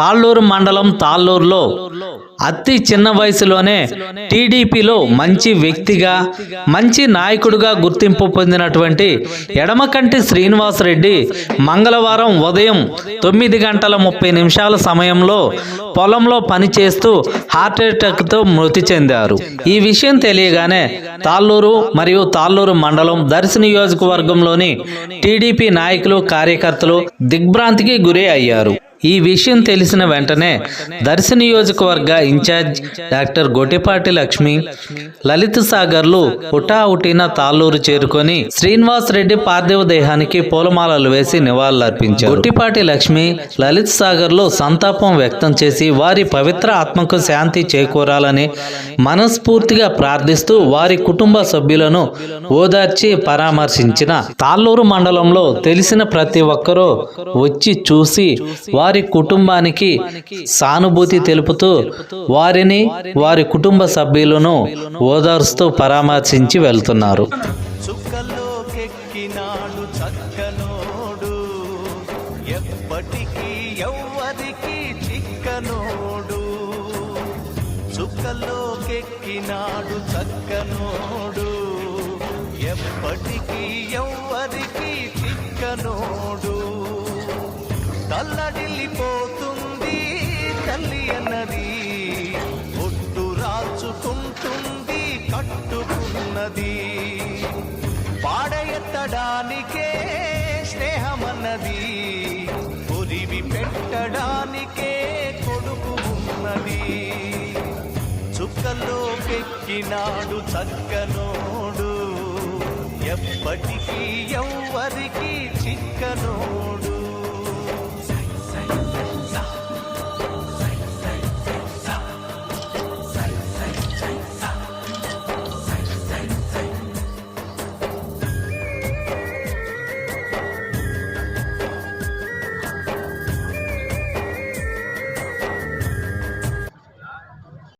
తాళ్ళూరు మండలం తాళ్ళూరులో అతి చిన్న వయసులోనే టీడీపీలో మంచి వ్యక్తిగా మంచి నాయకుడిగా గుర్తింపు పొందినటువంటి ఎడమకంటి శ్రీనివాసరెడ్డి మంగళవారం ఉదయం 9:30 సమయంలో పొలంలో పనిచేస్తూ హార్ట్అటాక్తో మృతి చెందారు. ఈ విషయం తెలియగానే తాళ్ళూరు మరియు తాళ్ళూరు మండలం దర్శి నియోజకవర్గంలోని టీడీపీ నాయకులు కార్యకర్తలు దిగ్భ్రాంతికి గురి అయ్యారు. ఈ విషయం తెలిసిన వెంటనే దర్శి నియోజకవర్గ ఇన్ఛార్జ్ డాక్టర్ గొట్టిపాటి లక్ష్మి, లలిత్ సాగర్లు హుటాహుటిన తాళ్ళూరు చేరుకొని శ్రీనివాసరెడ్డి పార్థివ దేహానికి పూలమాలలు వేసి నివాళులర్పించారు. గొట్టిపాటి లక్ష్మి, లలిత్ సాగర్లు సంతాపం వ్యక్తం చేసి వారి పవిత్ర ఆత్మకు శాంతి చేకూరాలని మనస్ఫూర్తిగా ప్రార్థిస్తూ వారి కుటుంబ సభ్యులను ఓదార్చి పరామర్శించిన తాళ్ళూరు మండలంలో తెలిసిన ప్రతి ఒక్కరూ వచ్చి చూసి వారి కుటుంబానికి సానుభూతి తెలుపుతూ వారిని వారి కుటుంబ సభ్యులను ఓదార్స్తూ పరామర్శించి వెళ్తున్నారు. తల్లడిల్లిపోతుంది తల్లి అన్నది, ఒట్టు రాచుకుంటుంది కట్టుకున్నది, పాడెత్తడానికే స్నేహమన్నది, ఒరివి పెట్టడానికే కొడుకు ఉన్నది. చుక్కల్లోకెక్కినాడు చక్కనోడు, ఎప్పటికీ ఎవ్వరికి చిక్కనోడు.